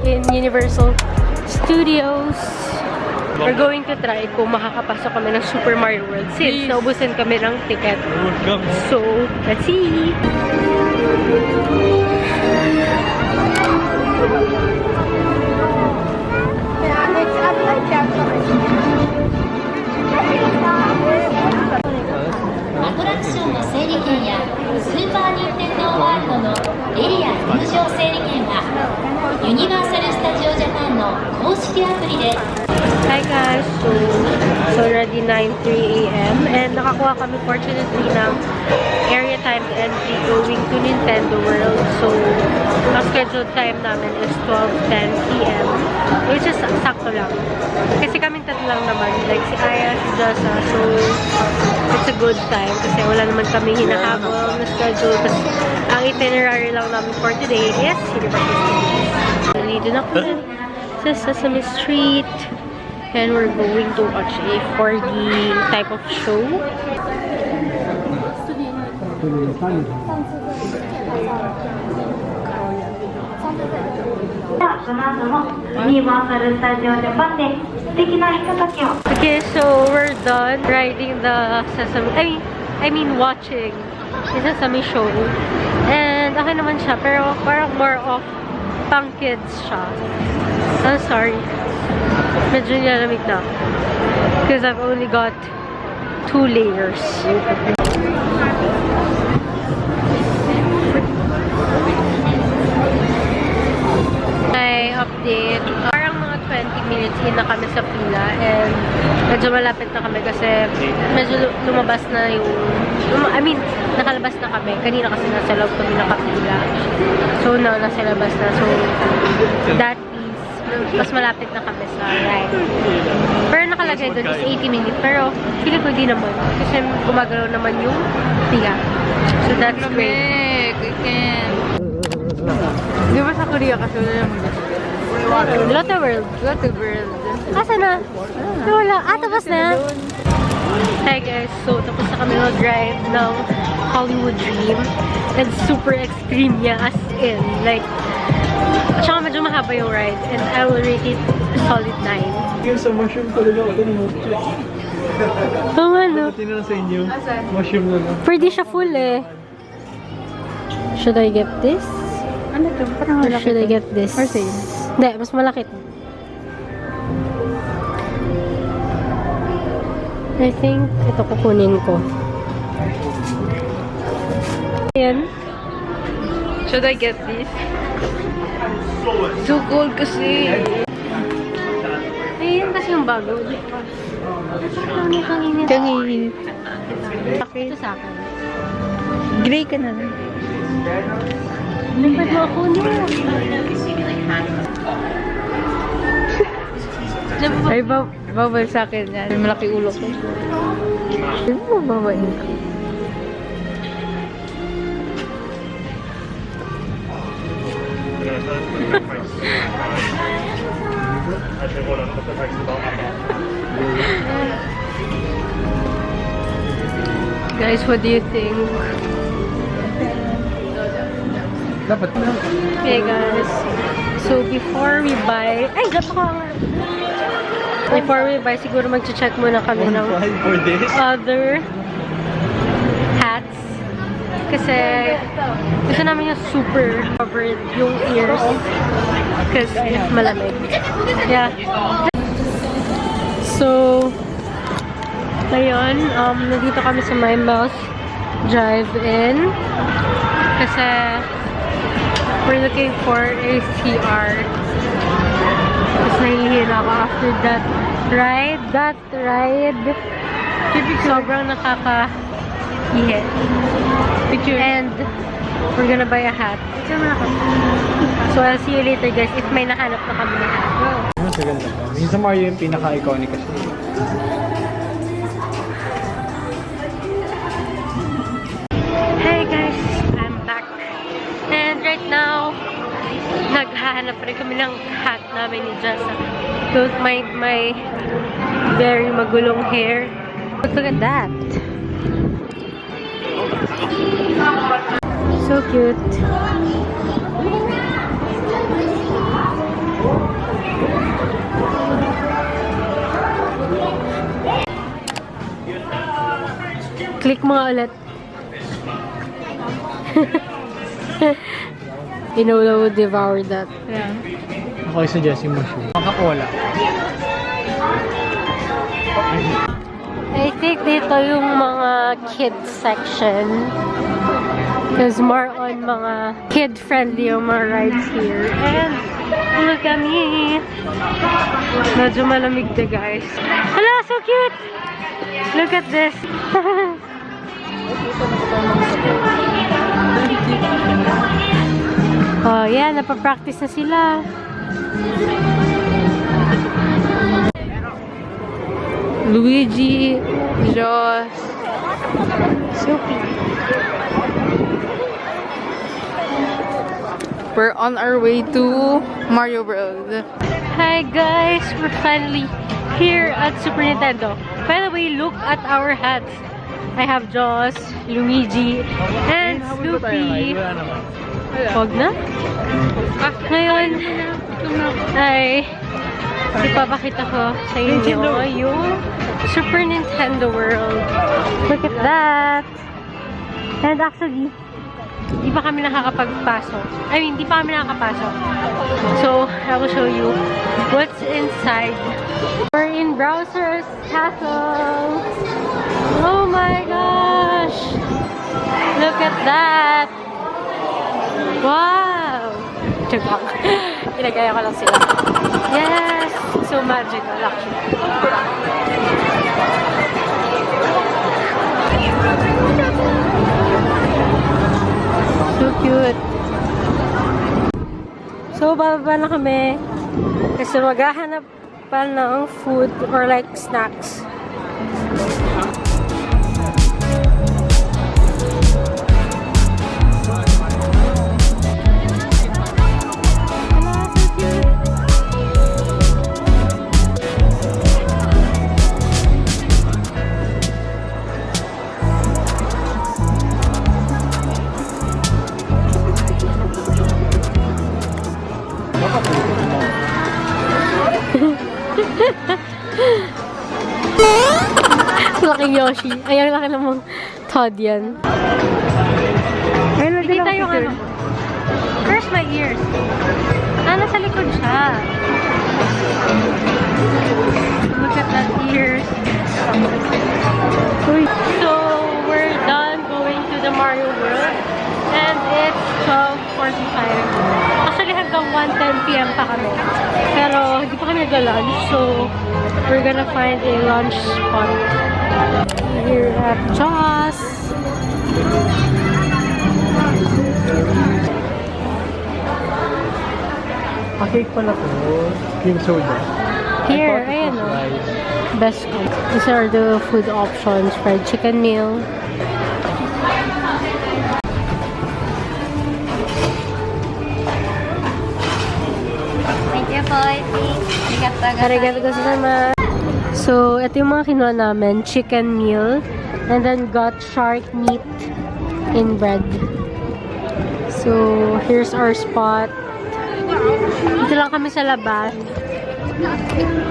in Universal Studios. We're going to try kung makakapasok kami ng Super Mario World since naubusan kami ng ticket. So, let's see! Hi guys! So, it's already 9:03 a.m. and nakakuha kami fortunately ng area time entry going to Nintendo World. So, ang scheduled time namin is 12:10 p.m. which is sakto lang. Kasi kami tatlo lang naman. Like si Aya, si Jasa. So, it's a good time kasi wala naman kami hinahabol na schedule. Kasi ang itinerary lang namin for today is Universal Studios. Nandito na kami sa Sesame Street. And we're going to watch a 4D type of show. Okay, so we're done riding the Sesame. I mean watching the Sesame show. And okay naman siya, pero parang more of pang kids siya. I'm sorry. Medyo nilalamig na ako. Because I've only got 2 layers. My update. Parang mga 20 minutes in na kami sa pila. And medyo malapit na kami kasi medyo lumabas na yung... nakalabas na kami. Kanina kasi nasa loob kami nakapila. So, nasa labas na. So, that mas malapit na kami sa ride. Pero nakalagay doon is 80 minutes. Pero feeling ko di naman. Kasi gumagalaw naman yung pila. So that's great. We can. Di ba sa Korea kasi wala naman dito? Lotte World. Lotte World. Asa na? Wala. Tapos na. Hi guys. So tapos na kami mag-drive ng Hollywood Dream. And super extreme niya as in. Like, tsaka medyo mahaba yung ride and I will rate it a solid 9. Yung sa mushroom talaga, ito mo. Oo nga no. Pati na lang sa inyo. Mushroom na lang. Pwede siya full eh. Should I get this? Ano to? Parang Or malaki should I to. get this? Or same? Hindi, mas malaki to. I think ito kukunin ko. Ayan. Should I get this? So cold kasi. Ayan kasi yung bago. Ano kanina? Kangin. Ito sa akin. Gray ka na lang. Lipad mo ako niya. Ay, bawal sa akin yan. May malaki ulo ko. Hindi mo babain ka. Guys, what do you think? Dapat na. Okay guys, so before we buy, before we buy, siguro mag-check muna kami ng For this? other hats. Kasi gusto namin yung super covered yung ears. Kasi malamig. Yeah. So, ngayon, nandito kami sa My Mouse Drive-In. Kasi we're looking for a CR. Tapos nahihihin ako after that ride. Sobrang nakaka-ihi. Picture. And we're gonna buy a hat. So I'll see you later guys if may nahanap na kami na hat. Mas maganda pa. Minsan Mario yung pinaka-iconic kasi. Hey guys, I'm back. And right now, naghahanap rin kami ng hat namin ni Jessa. Don't mind my very magulong hair. Look at that. So cute. Click mo nga ulit. Inola would devour that. Yeah. Ako yung suggest yung mushroom. Makakola. I think dito yung mga kids section. Because more on mga kid-friendly yung mga rides here. And look at me. Medyo malamig na guys. Hala, so cute! Look at this. Oh, yeah, napapractice na sila. Luigi, Joss. Sophie. We're on our way to Mario World. Hi guys, we're finally here at Super Nintendo. By the way, look at our hats. I have Joss, Luigi, and Snoopy. Huwag na? Ngayon, ay ipapakita ko sa inyo yung Super Nintendo World. Look at that! And actually, di pa kami nakakapagpasok. I mean, di pa kami nakakapasok. So, I will show you what's inside. We're in Browser's Castle. Oh my gosh! Look at that! Wow! Joke. Ilagay ko lang sila. Yes! So magical actually. So cute. So, bababa na kami. Kasi maghahanap pa ng food or like snacks. Laking Yoshi. Ay, ang laki namang Todd yan. Kita yung ano. Where's my ears? Ah, nasa likod siya. Look at that ears. So, we're done going to the Mario World. And it's 12:45. Actually, hanggang 1:10 PM pa kami. Pero, hindi pa kami nag-lunch. So, we're gonna find a lunch spot. Here at Joss. Cake pala ko. Cream soda. Here, ayan o. Best food. These are the food options. Fried chicken meal. Thank you po, Arigato gozaimasu. So, ito yung mga kinuha namin. Chicken meal. And then got shark meat in bread. So, here's our spot. Dito lang kami sa labas.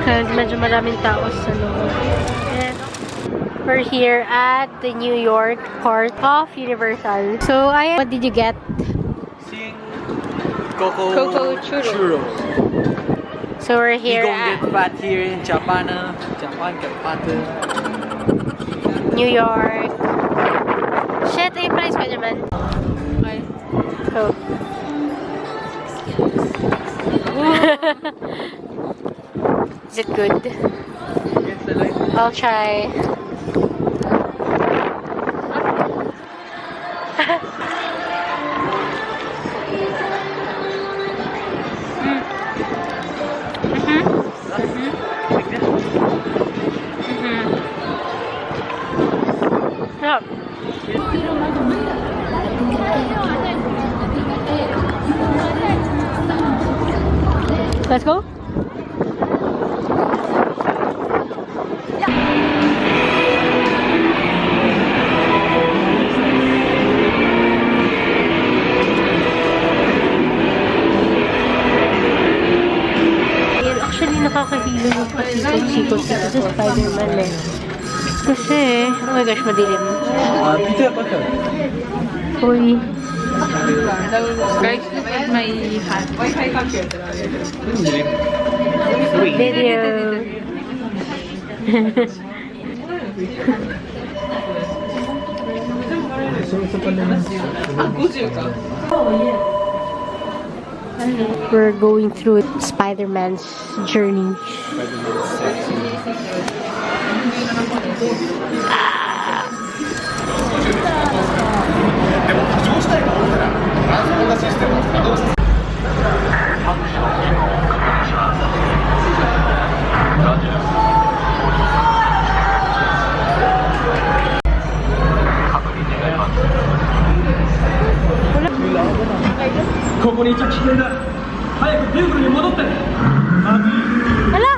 Kasi medyo maraming tao sa loob. And we're here at the New York part of Universal. So, what did you get? Coco churros. So, we're here We at gon' get fat here in Japan. Japan get fat. New York. Shit, ay price pa naman. Okay. Coke. Is it good? I'll try. Yep. Let's go. Actually, nakakahilo yung pasikot-sikot dito sa Spider-Man eh. Kasi, oh my gosh, madilim. Pizza butter. Uy. Guys, look at my hat. Video. We're going through Spider-Man's journey. Hala!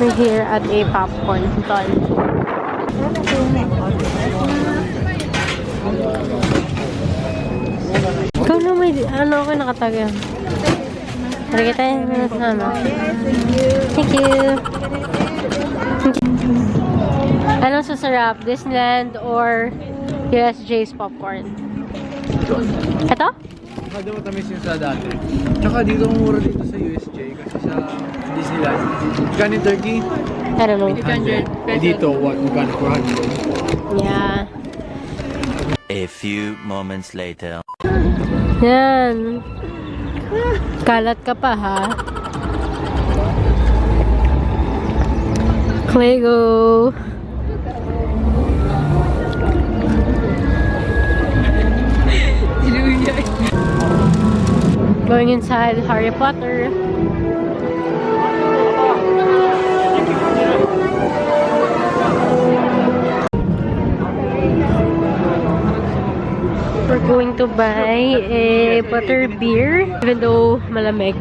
We're here at a popcorn stall. Ikaw na may, ano ako nakataga. Tara tayo na sama. Thank you. Anong sasarap? Disneyland or USJ's popcorn? Ito? Kada matamis yung sa dati. Tsaka dito ang mura dito sa USJ kasi sa Disneyland. Magkano yung turkey? I don't know. 800. Eh dito, what? Magkano? 400. Yeah. A few moments later. Yan. Kalat ka pa, ha? Clego. Going inside Harry Potter. We're going to buy a butter beer, even though malamig.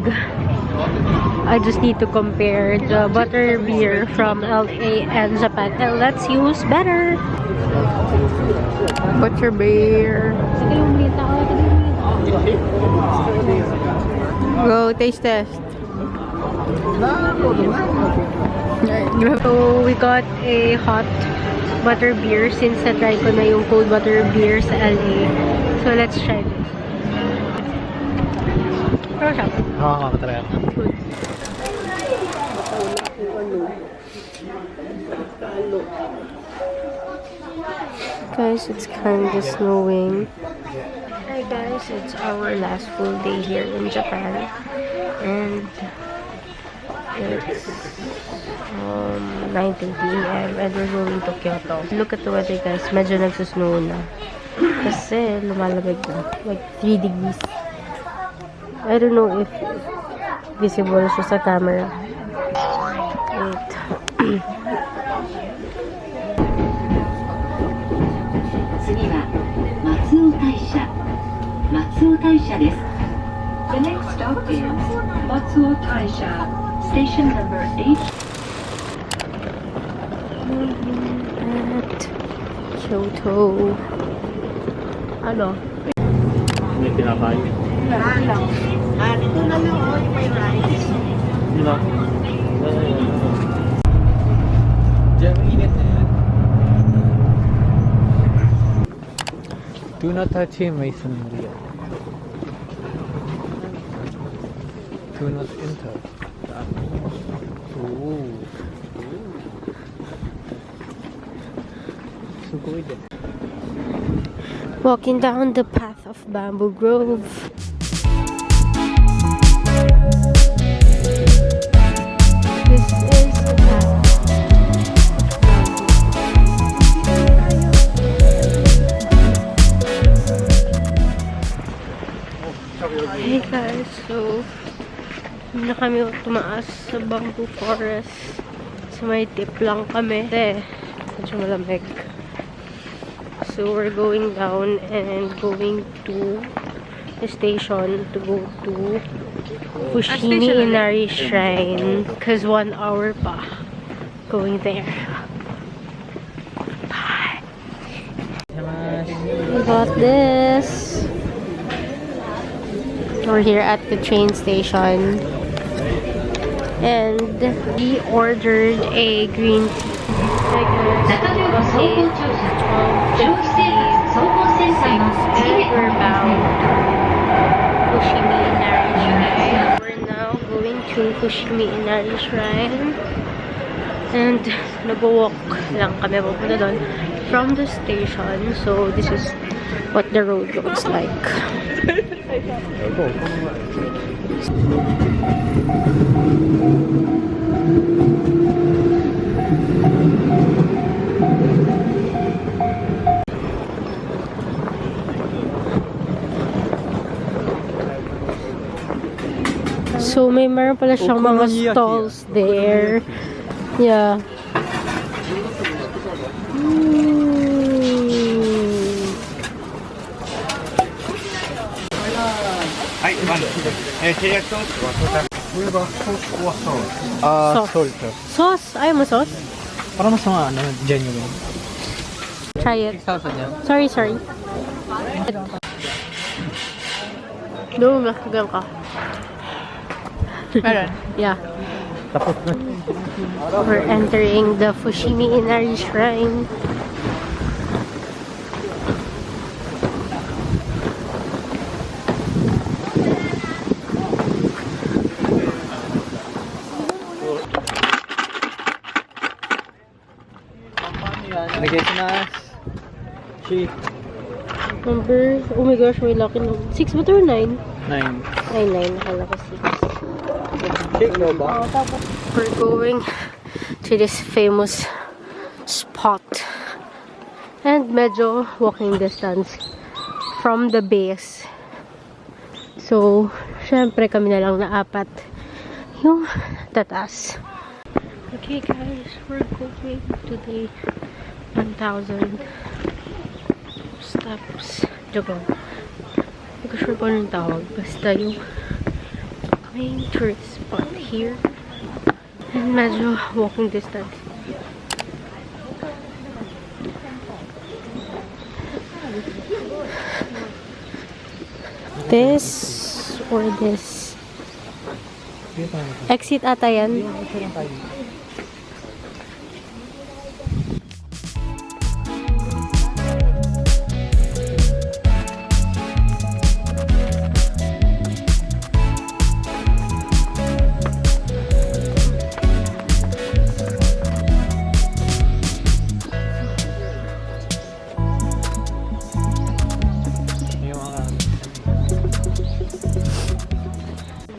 I just need to compare the butter beer from LA and Japan, and let's use better. Butter beer. Go, taste test. So, we got a hot butter beer since na-try ko na yung cold butter beer sa LA. So, let's try this. Pero siya. Nakakatry ako. Guys, it's kind of snowing. Hi guys, it's our last full day here in Japan. And it's 9:30 AM and we're going to Kyoto. Look at the weather guys, medyo nagsusnow na. Kasi lumalamig na, like 3 degrees. I don't know if visible siya sa camera. Wait. 次は松尾大社です。The next stop is Matsuo Taisha, station number 8. At Kyoto. Ano? May pinakain. Dito na lang o, yung may rice. Diba? Diyan, init na yan. Do not touch him, Mason Maria. Do not enter. Ooh. Sugoi din. Walking down the path of Bamboo Grove. This is the path. Hey guys, so hindi na kami tumaas sa Bamboo Forest. So may tip lang kami. Medyo malamig. So we're going down and going to the station to go to Fushimi Inari Shrine. Because 1 hour pa going there. Bye! We got this. We're here at the train station. And we ordered a green tea. 中条の走行乗車消費生活総合センターの次へ We're bound to Fushimi Inari Shrine. We're now going to Fushimi Inari Shrine. And nag-walk lang kami pupunta doon from the station. So this is what the road looks like. So, may meron pala siyang mga stalls there. Yeah. Sauce. Sauce? Ayaw mo sauce? Para mas mga genuine. Try it. Salsa niya. Sorry. No, makagang ka. Meron. Yeah. Tapos na. We're entering the Fushimi Inari Shrine. Nag-ekinas. Number, oh my gosh, may lucky number. 6 ba ito or 9? 9. 9, nakala ko 6. Shake daw ba? We're going to this famous spot. And medyo walking distance from the base. So, syempre kami na lang na 4 yung tataas. Okay guys, we're going to the 1,000 steps. Joke lang. Hindi ko sure kung anong tawag. Basta yung main tourist spot here. And medyo walking distance. This or this? Exit ata yan.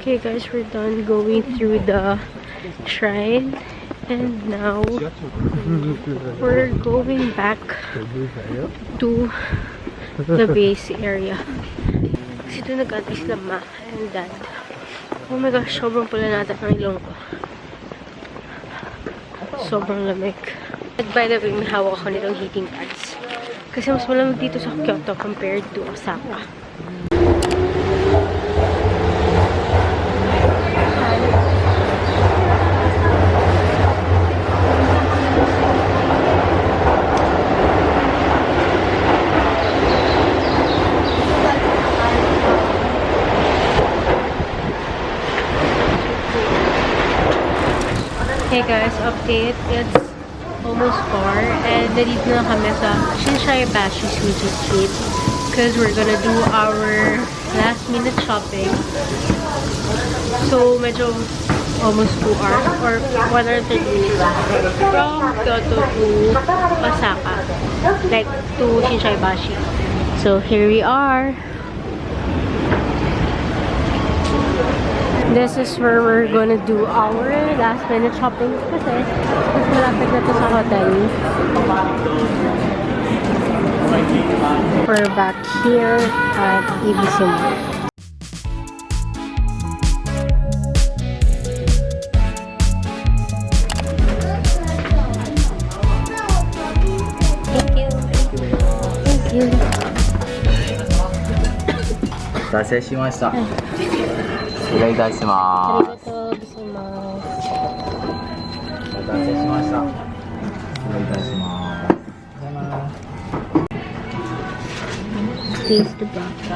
Okay guys, we're done going through the shrine and now we're going back to the base area. Kasi ito nag-atis lang ma and dad. Oh my gosh, sobrang pula natin ang ilong ko. Sobrang lamig. And by the way, may hawak ako nitong heating pads. Kasi mas malamig dito sa Kyoto compared to Osaka. Hey guys, update. It's almost 4 and nandito na kami sa Shinsaibashi Sushi Street because we're gonna do our last minute shopping. So, medyo almost 2 hours or 1 hour 30 minutes from Kyoto to Osaka, like to Shinsaibashi. So, here we are. This is where we're gonna do our last minute shopping kasi mas malapit na to sa hotel. We're back here at ABC Mall. 達成しました。失礼いたしま Arigato gozaimasu. す。達成しました。失礼いたします。Taste the broth.